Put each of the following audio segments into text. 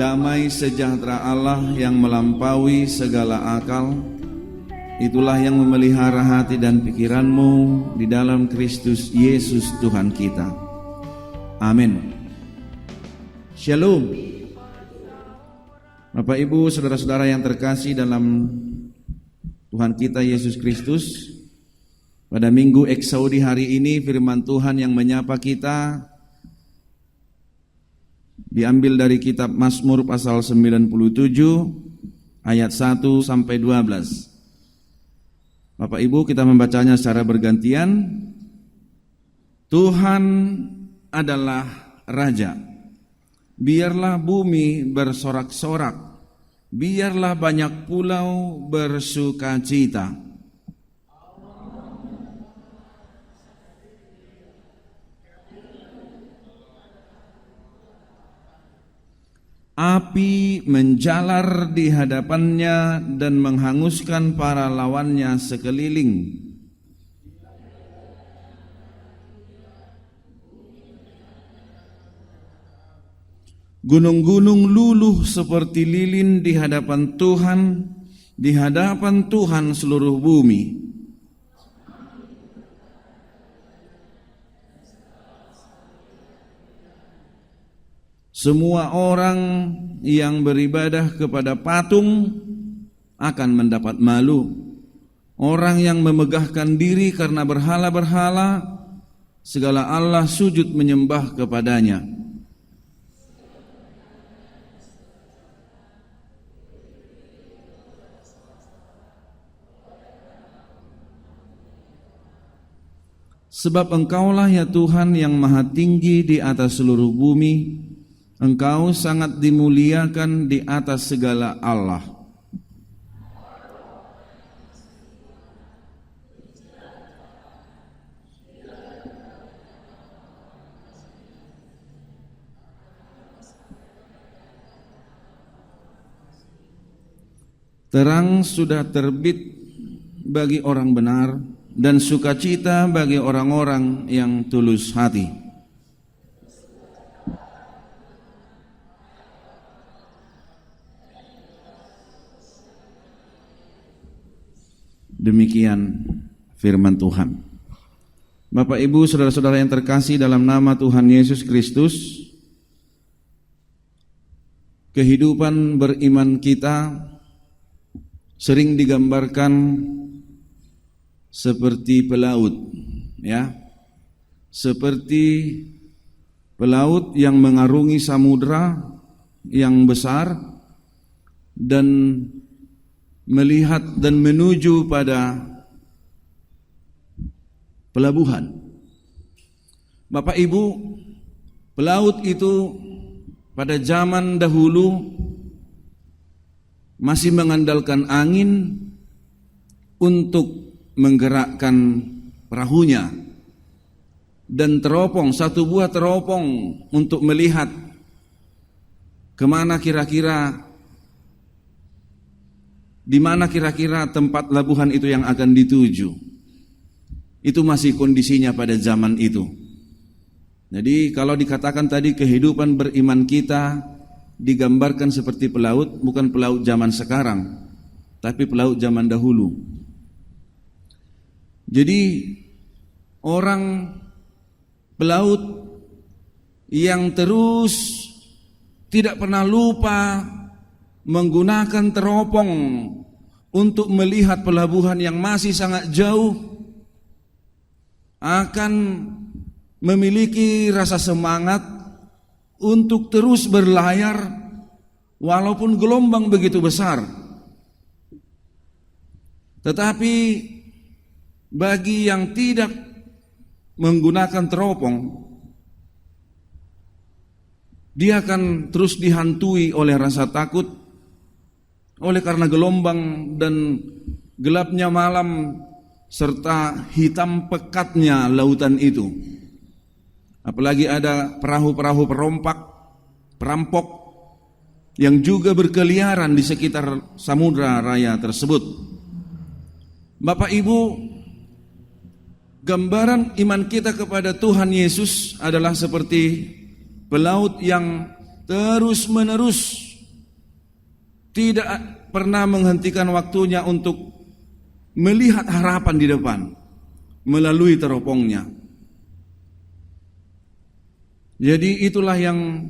damai sejahtera Allah yang melampaui segala akal, itulah yang memelihara hati dan pikiranmu di dalam Kristus Yesus Tuhan kita. Amin. Shalom. Bapak Ibu, saudara-saudara yang terkasih dalam Tuhan kita Yesus Kristus, pada Minggu Eksaudi hari ini firman Tuhan yang menyapa kita diambil dari kitab Mazmur pasal 97 ayat 1 sampai 12. Bapak Ibu, kita membacanya secara bergantian. Tuhan adalah Raja. Biarlah bumi bersorak-sorak, biarlah banyak pulau bersukacita. Api menjalar di hadapannya dan menghanguskan para lawannya sekeliling. Gunung-gunung luluh seperti lilin di hadapan Tuhan seluruh bumi. Semua orang yang beribadah kepada patung akan mendapat malu. Orang yang memegahkan diri karena berhala-berhala, segala Allah sujud menyembah kepadanya. Sebab Engkaulah ya Tuhan yang maha tinggi di atas seluruh bumi, Engkau sangat dimuliakan di atas segala Allah. Terang sudah terbit bagi orang benar dan sukacita bagi orang-orang yang tulus hati. Demikian firman Tuhan. Bapak Ibu, saudara-saudara yang terkasih dalam nama Tuhan Yesus Kristus, kehidupan beriman kita sering digambarkan seperti pelaut, ya. Seperti pelaut yang mengarungi samudra yang besar dan melihat dan menuju pada pelabuhan. Bapak Ibu, pelaut itu pada zaman dahulu masih mengandalkan angin untuk menggerakkan perahunya dan teropong, satu buah teropong untuk melihat kemana kira-kira, di mana kira-kira tempat pelabuhan itu yang akan dituju. Itu masih kondisinya pada zaman itu. Jadi kalau dikatakan tadi kehidupan beriman kita digambarkan seperti pelaut, bukan pelaut zaman sekarang, tapi pelaut zaman dahulu. Jadi orang pelaut yang terus tidak pernah lupa menggunakan teropong untuk melihat pelabuhan yang masih sangat jauh akan memiliki rasa semangat untuk terus berlayar walaupun gelombang begitu besar. Tetapi bagi yang tidak menggunakan teropong, dia akan terus dihantui oleh rasa takut, oleh karena gelombang dan gelapnya malam serta hitam pekatnya lautan itu. Apalagi ada perahu-perahu perampok yang juga berkeliaran di sekitar samudra raya tersebut. Bapak Ibu, gambaran iman kita kepada Tuhan Yesus adalah seperti pelaut yang terus-menerus tidak pernah menghentikan waktunya untuk melihat harapan di depan melalui teropongnya. Jadi itulah yang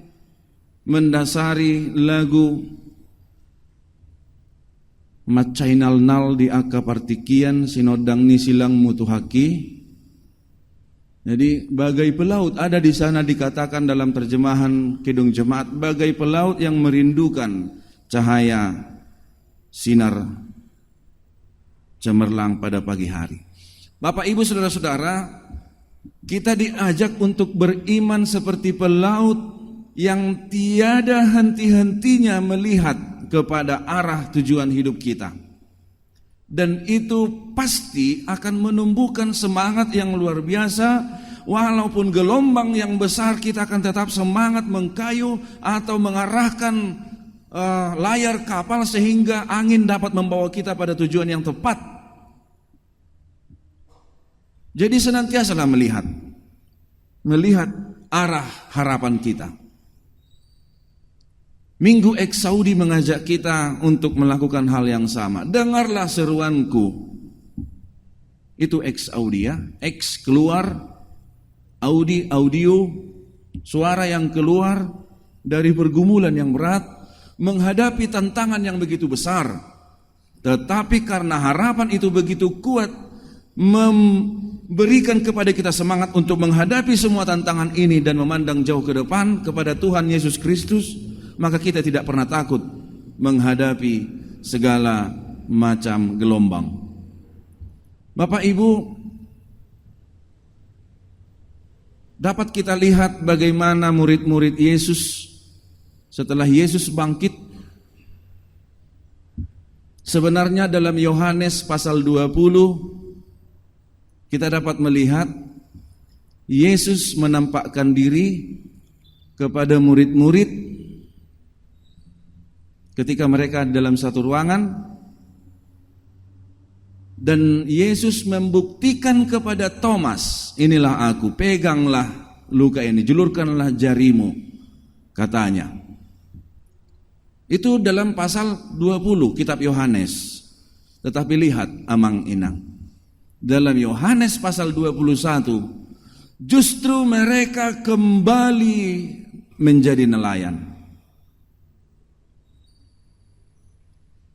mendasari lagu Macainal nal di aka partikian sinodang ni silang mutuhaki. Jadi bagai pelaut, ada di sana dikatakan dalam terjemahan Kidung Jemaat, bagai pelaut yang merindukan cahaya sinar cemerlang pada pagi hari. Bapak Ibu saudara-saudara, kita diajak untuk beriman seperti pelaut yang tiada henti-hentinya melihat kepada arah tujuan hidup kita. Dan itu pasti akan menumbuhkan semangat yang luar biasa. Walaupun gelombang yang besar, kita akan tetap semangat mengkayu atau mengarahkan layar kapal sehingga angin dapat membawa kita pada tujuan yang tepat. Jadi senantiasalah melihat arah harapan kita. Minggu Eksaudi mengajak kita untuk melakukan hal yang sama. Dengarlah seruanku. Itu Eksaudi ya. Eks keluar, Audi audio, suara yang keluar dari pergumulan yang berat, menghadapi tantangan yang begitu besar. Tetapi karena harapan itu begitu kuat, memberikan kepada kita semangat untuk menghadapi semua tantangan ini dan memandang jauh ke depan kepada Tuhan Yesus Kristus, maka kita tidak pernah takut menghadapi segala macam gelombang. Bapak Ibu, dapat kita lihat bagaimana murid-murid Yesus setelah Yesus bangkit. Sebenarnya dalam Yohanes pasal 20 kita dapat melihat Yesus menampakkan diri kepada murid-murid ketika mereka dalam satu ruangan, dan Yesus membuktikan kepada Thomas, inilah aku, peganglah luka ini, julurkanlah jarimu, katanya. Itu dalam pasal 20 kitab Yohanes. Tetapi lihat amang inang, dalam Yohanes pasal 21 justru mereka kembali menjadi nelayan.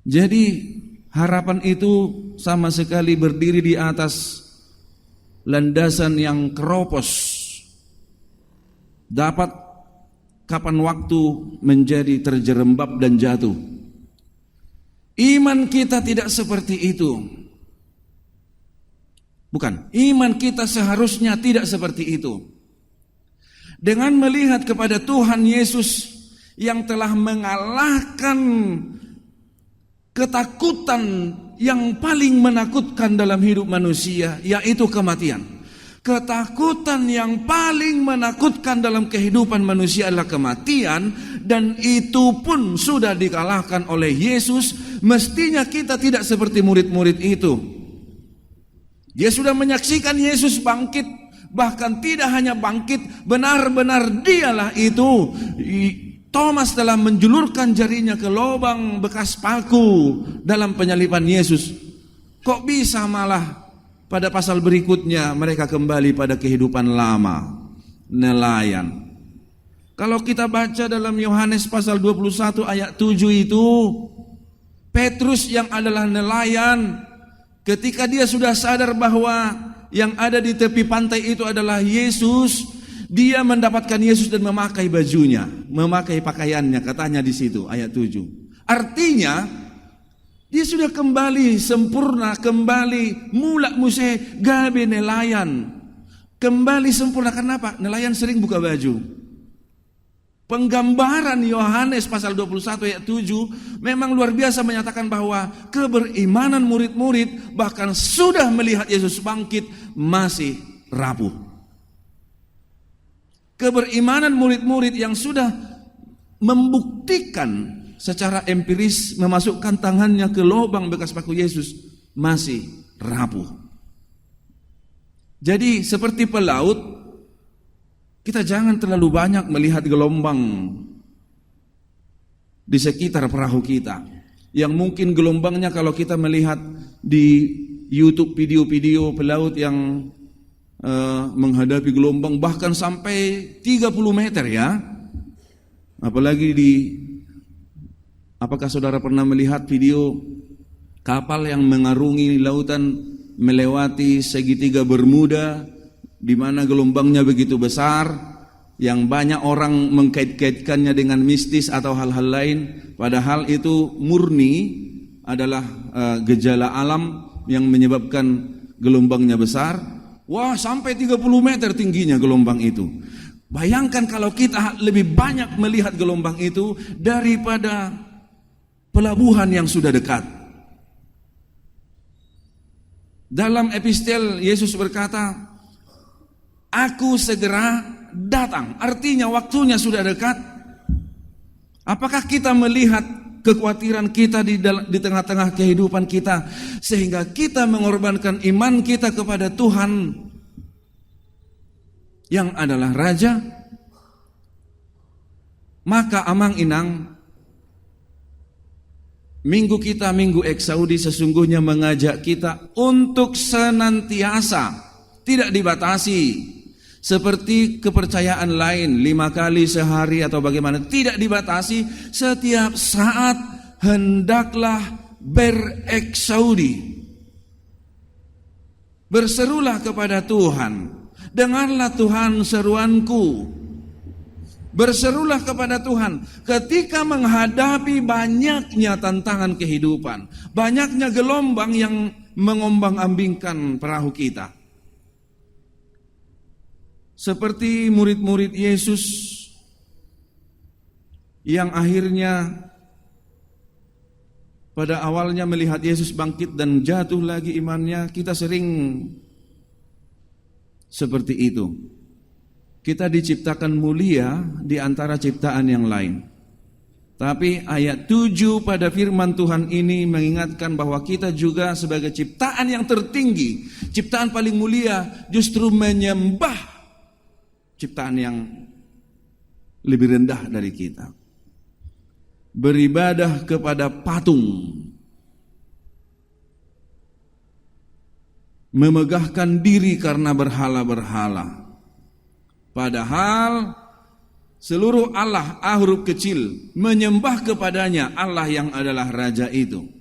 Jadi harapan itu sama sekali berdiri di atas landasan yang keropos. Dapat kapan waktu menjadi terjerembab dan jatuh. Iman kita tidak seperti itu. Bukan, iman kita seharusnya tidak seperti itu. Dengan melihat kepada Tuhan Yesus yang telah mengalahkan ketakutan yang paling menakutkan dalam hidup manusia, yaitu kematian. Ketakutan yang paling menakutkan dalam kehidupan manusia adalah kematian, dan itu pun sudah dikalahkan oleh Yesus. Mestinya kita tidak seperti murid-murid itu. Dia sudah menyaksikan Yesus bangkit, bahkan tidak hanya bangkit, benar-benar dialah itu. Thomas telah menjulurkan jarinya ke lubang bekas paku dalam penyaliban Yesus. Kok bisa malah pada pasal berikutnya mereka kembali pada kehidupan lama, nelayan. Kalau kita baca dalam Yohanes pasal 21 ayat 7 itu, Petrus yang adalah nelayan, ketika dia sudah sadar bahwa yang ada di tepi pantai itu adalah Yesus, dia mendapatkan Yesus dan memakai bajunya, memakai pakaiannya, katanya di situ ayat 7. Artinya dia sudah kembali sempurna, kembali mulak muse gabe nelayan, kembali sempurna. Kenapa? Nelayan sering buka baju. Penggambaran Yohanes pasal 21 ayat 7 memang luar biasa, menyatakan bahwa keberimanan murid-murid bahkan sudah melihat Yesus bangkit masih rapuh. Keberimanan murid-murid yang sudah membuktikan secara empiris memasukkan tangannya ke lubang bekas paku Yesus masih rapuh. Jadi seperti pelaut, kita jangan terlalu banyak melihat gelombang di sekitar perahu kita. yang mungkin gelombangnya kalau kita melihat di YouTube video-video pelaut yang menghadapi gelombang bahkan sampai 30 meter ya. Apalagi apakah saudara pernah melihat video kapal yang mengarungi lautan melewati segitiga Bermuda di mana gelombangnya begitu besar, yang banyak orang mengkait-kaitkannya dengan mistis atau hal-hal lain, padahal itu murni adalah gejala alam yang menyebabkan gelombangnya besar. Wah, sampai 30 meter tingginya gelombang itu. Bayangkan kalau kita lebih banyak melihat gelombang itu daripada pelabuhan yang sudah dekat. Dalam epistel Yesus berkata, "Aku segera datang." Artinya waktunya sudah dekat. Apakah kita melihat kekhawatiran kita di tengah-tengah kehidupan kita sehingga kita mengorbankan iman kita kepada Tuhan yang adalah Raja? Maka amang inang, minggu kita, minggu Eksaudi sesungguhnya mengajak kita untuk senantiasa, tidak dibatasi seperti kepercayaan lain 5 kali sehari atau bagaimana, tidak dibatasi, setiap saat hendaklah bereksaudi. Berserulah kepada Tuhan, dengarlah Tuhan seruanku. Berserulah kepada Tuhan ketika menghadapi banyaknya tantangan kehidupan, banyaknya gelombang yang mengombang-ambingkan perahu kita. Seperti murid-murid Yesus yang akhirnya pada awalnya melihat Yesus bangkit dan jatuh lagi imannya, kita sering seperti itu. Kita diciptakan mulia di antara ciptaan yang lain. Tapi ayat 7 pada firman Tuhan ini mengingatkan bahwa kita juga sebagai ciptaan yang tertinggi, ciptaan paling mulia, justru menyembah ciptaan yang lebih rendah dari kita. Beribadah kepada patung, memegahkan diri karena berhala-berhala. Padahal seluruh Allah huruf kecil menyembah kepadanya, Allah yang adalah Raja itu.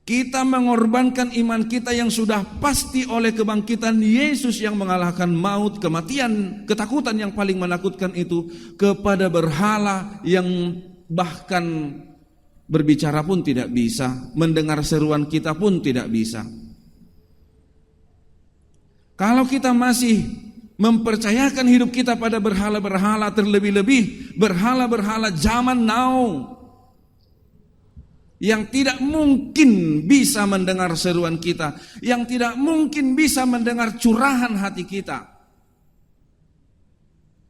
Kita mengorbankan iman kita yang sudah pasti oleh kebangkitan Yesus yang mengalahkan maut, kematian, ketakutan yang paling menakutkan itu, kepada berhala yang bahkan berbicara pun tidak bisa, mendengar seruan kita pun tidak bisa. Kalau kita masih mempercayakan hidup kita pada berhala-berhala, terlebih-lebih berhala-berhala zaman now yang tidak mungkin bisa mendengar seruan kita, yang tidak mungkin bisa mendengar curahan hati kita,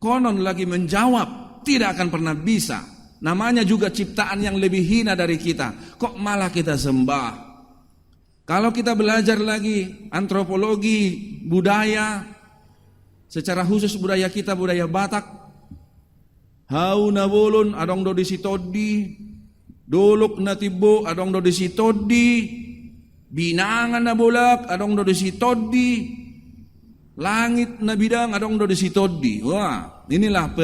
konon lagi menjawab, tidak akan pernah bisa. Namanya juga ciptaan yang lebih hina dari kita, kok malah kita sembah. Kalau kita belajar lagi antropologi budaya, secara khusus budaya kita, budaya Batak, hau na bolon adong do disitodi, dolok na tibo adong do disitodi, binangan na bolak adong do disitodi, langit na bidang adong do disitodi. Wah, inilah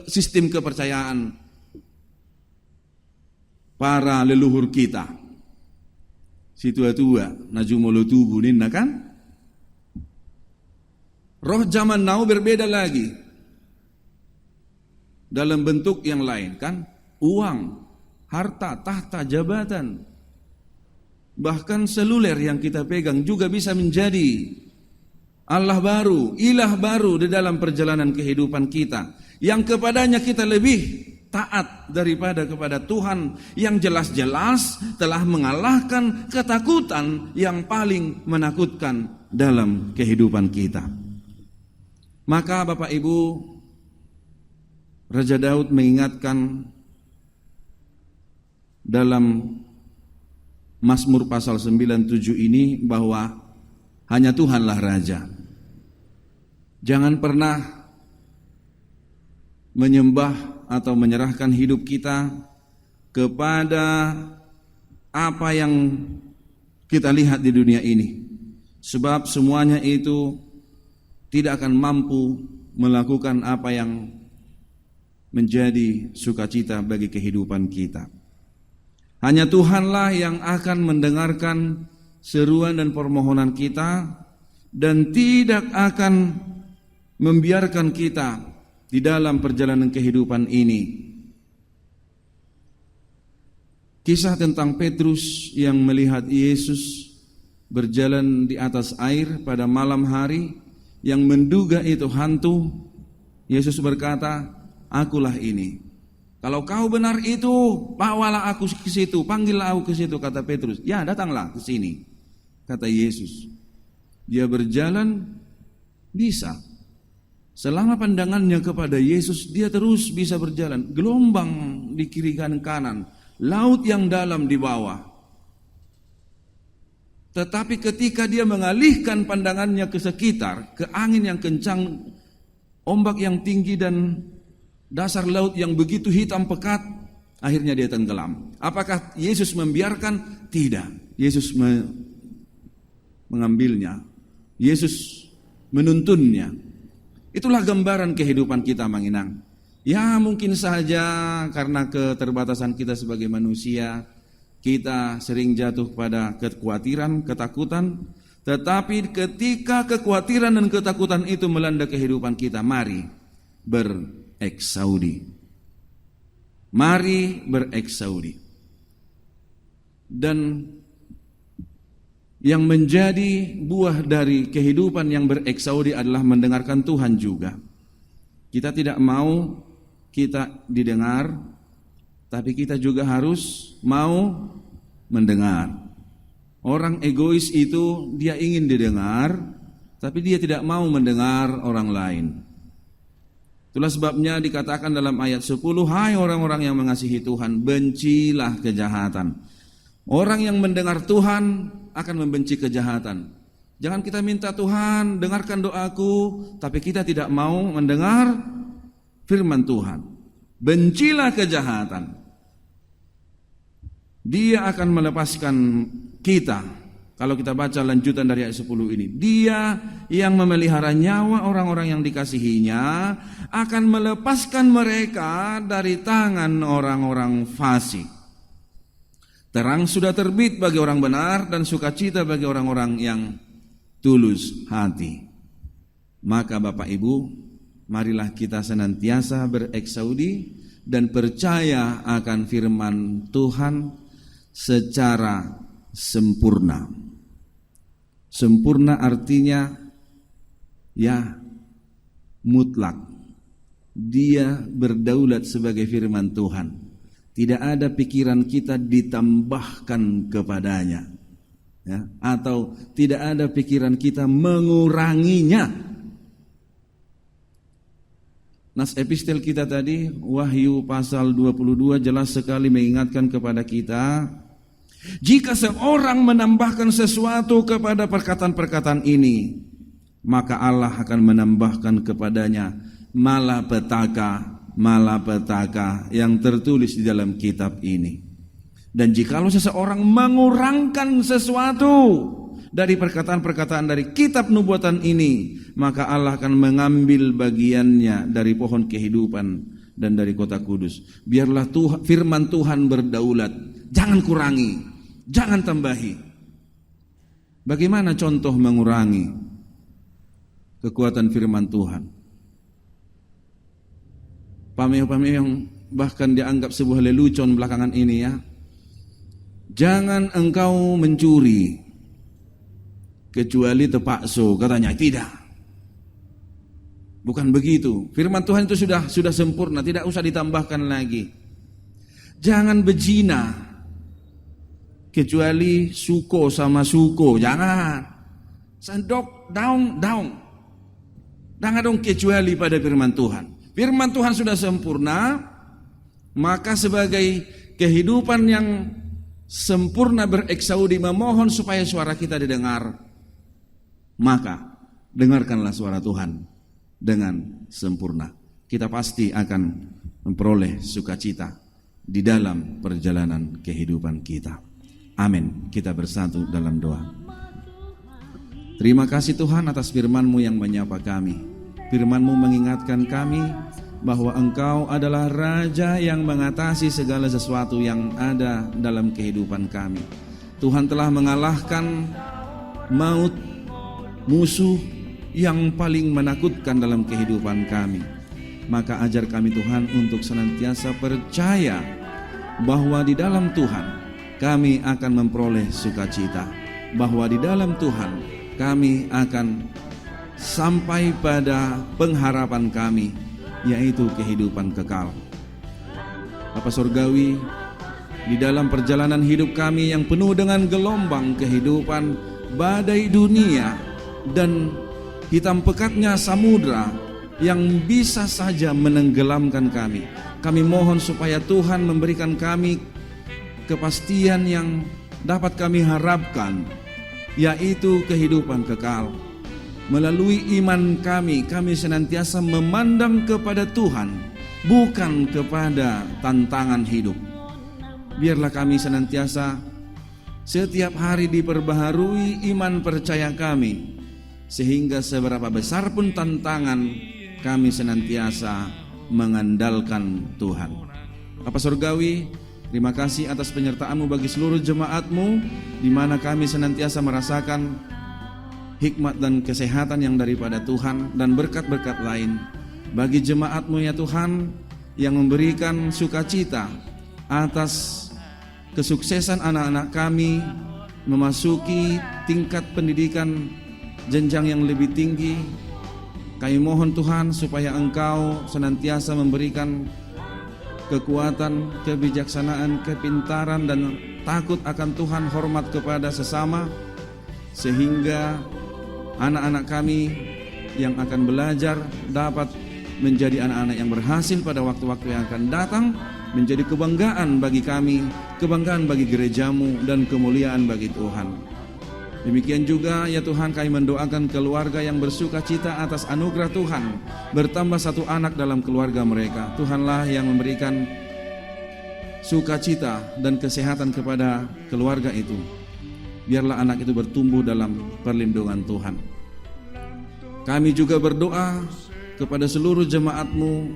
sistem kepercayaan para leluhur kita. Si tua-tua najumolo tubuh nina kan. Roh zaman now berbeda lagi, dalam bentuk yang lain kan, uang, harta, tahta, jabatan, bahkan seluler yang kita pegang juga bisa menjadi Allah baru, ilah baru di dalam perjalanan kehidupan kita, yang kepadanya kita lebih taat daripada kepada Tuhan yang jelas-jelas telah mengalahkan ketakutan yang paling menakutkan dalam kehidupan kita. Maka Bapak Ibu, Raja Daud mengingatkan dalam Mazmur pasal 97 ini bahwa hanya Tuhanlah Raja. Jangan pernah menyembah atau menyerahkan hidup kita kepada apa yang kita lihat di dunia ini. Sebab semuanya itu tidak akan mampu melakukan apa yang menjadi sukacita bagi kehidupan kita. Hanya Tuhanlah yang akan mendengarkan seruan dan permohonan kita dan tidak akan membiarkan kita di dalam perjalanan kehidupan ini. Kisah tentang Petrus yang melihat Yesus berjalan di atas air pada malam hari yang menduga itu hantu. Yesus berkata, "Akulah ini. Kalau kau benar itu, bawalah aku ke situ, panggillah aku ke situ," kata Petrus. "Ya, datanglah ke sini," kata Yesus. Dia berjalan bisa. Selama pandangannya kepada Yesus, dia terus bisa berjalan. Gelombang di kiri dan kanan, laut yang dalam di bawah. Tetapi ketika dia mengalihkan pandangannya ke sekitar, ke angin yang kencang, ombak yang tinggi dan dasar laut yang begitu hitam pekat, akhirnya dia tenggelam. Apakah Yesus membiarkan? Tidak. Yesus mengambilnya. Yesus menuntunnya. Itulah gambaran kehidupan kita, Manginang. Ya, mungkin saja karena keterbatasan kita sebagai manusia, kita sering jatuh pada kekhawatiran, ketakutan. Tetapi ketika kekhawatiran dan ketakutan itu melanda kehidupan kita, mari bereksaudi. Mari bereksaudi. Dan yang menjadi buah dari kehidupan yang bereksaudi adalah mendengarkan Tuhan juga. Kita tidak mau kita didengar, tapi kita juga harus mau mendengar. Orang egois itu dia ingin didengar, tapi dia tidak mau mendengar orang lain. Itulah sebabnya dikatakan dalam ayat 10, "Hai orang-orang yang mengasihi Tuhan, bencilah kejahatan." Orang yang mendengar Tuhan akan membenci kejahatan. Jangan kita minta, "Tuhan, dengarkan doaku," tapi kita tidak mau mendengar firman Tuhan. Bencilah kejahatan. Dia akan melepaskan kita. Kalau kita baca lanjutan dari ayat 10 ini, Dia yang memelihara nyawa orang-orang yang dikasihinya akan melepaskan mereka dari tangan orang-orang fasik. Terang sudah terbit bagi orang benar dan sukacita bagi orang-orang yang tulus hati. Maka Bapak Ibu, marilah kita senantiasa bereksaudi dan percaya akan firman Tuhan secara sempurna. Sempurna artinya ya mutlak. Dia berdaulat sebagai firman Tuhan. Tidak ada pikiran kita ditambahkan kepadanya, ya, atau tidak ada pikiran kita menguranginya. Nas epistel kita tadi, Wahyu pasal 22 jelas sekali mengingatkan kepada kita, jika seorang menambahkan sesuatu kepada perkataan-perkataan ini, maka Allah akan menambahkan kepadanya malapetaka yang tertulis di dalam kitab ini. Dan jikalau seseorang mengurangkan sesuatu dari perkataan-perkataan dari kitab nubuatan ini, maka Allah akan mengambil bagiannya dari pohon kehidupan dan dari kota kudus. Biarlah firman Tuhan berdaulat, jangan kurangi, jangan tambahi. Bagaimana contoh mengurangi kekuatan firman Tuhan? Pameo-pameo yang bahkan dianggap sebuah lelucon belakangan ini, ya. Jangan engkau mencuri kecuali terpaksa, katanya. Tidak. Bukan begitu. Firman Tuhan itu sudah sempurna, tidak usah ditambahkan lagi. Jangan berzina kecuali suko sama suko, jangan. Sendok down. Jangan dong kecuali pada firman Tuhan. Firman Tuhan sudah sempurna, maka sebagai kehidupan yang sempurna bereksaudi memohon supaya suara kita didengar, maka dengarkanlah suara Tuhan dengan sempurna. Kita pasti akan memperoleh sukacita di dalam perjalanan kehidupan kita. Amin. Kita bersatu dalam doa. Terima kasih Tuhan atas firman-Mu yang menyapa kami. Firman-Mu mengingatkan kami bahwa Engkau adalah Raja yang mengatasi segala sesuatu yang ada dalam kehidupan kami. Tuhan telah mengalahkan maut, musuh yang paling menakutkan dalam kehidupan kami. Maka ajar kami Tuhan untuk senantiasa percaya bahwa di dalam Tuhan kami akan memperoleh sukacita, bahwa di dalam Tuhan kami akan sampai pada pengharapan kami, yaitu kehidupan kekal. Bapa Surgawi, di dalam perjalanan hidup kami yang penuh dengan gelombang kehidupan, badai dunia, dan hitam pekatnya samudra yang bisa saja menenggelamkan kami, kami mohon supaya Tuhan memberikan kami kepastian yang dapat kami harapkan, yaitu kehidupan kekal. Melalui iman kami senantiasa memandang kepada Tuhan, bukan kepada tantangan hidup. Biarlah kami senantiasa setiap hari diperbaharui iman percaya kami, sehingga seberapa besar pun tantangan, kami senantiasa mengandalkan Tuhan. Bapa Surgawi, terima kasih atas penyertaan-Mu bagi seluruh jemaat-Mu, di mana kami senantiasa merasakan hikmat dan kesehatan yang daripada Tuhan dan berkat-berkat lain. Bagi jemaat-Mu ya Tuhan, yang memberikan sukacita atas kesuksesan anak-anak kami memasuki tingkat pendidikan jenjang yang lebih tinggi, kami mohon Tuhan supaya Engkau senantiasa memberikan kekuatan, kebijaksanaan, kepintaran, dan takut akan Tuhan, hormat kepada sesama, sehingga anak-anak kami yang akan belajar dapat menjadi anak-anak yang berhasil pada waktu-waktu yang akan datang, menjadi kebanggaan bagi kami, kebanggaan bagi gereja-Mu, dan kemuliaan bagi Tuhan. Demikian juga ya Tuhan, kami mendoakan keluarga yang bersuka cita atas anugerah Tuhan, bertambah satu anak dalam keluarga mereka. Tuhanlah yang memberikan sukacita dan kesehatan kepada keluarga itu. Biarlah anak itu bertumbuh dalam perlindungan Tuhan. Kami juga berdoa kepada seluruh jemaat-Mu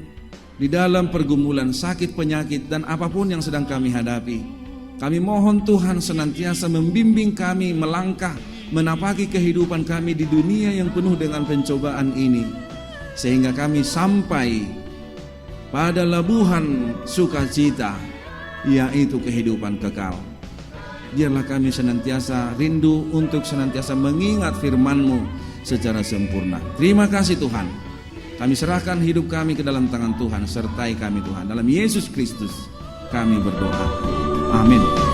di dalam pergumulan sakit, penyakit, dan apapun yang sedang kami hadapi. Kami mohon Tuhan senantiasa membimbing kami melangkah, menapaki kehidupan kami di dunia yang penuh dengan pencobaan ini, sehingga kami sampai pada labuhan sukacita, yaitu kehidupan kekal. Biarlah kami senantiasa rindu untuk senantiasa mengingat firman-Mu secara sempurna. Terima kasih Tuhan. Kami serahkan hidup kami ke dalam tangan Tuhan. Sertai kami Tuhan. Dalam Yesus Kristus kami berdoa. Amin.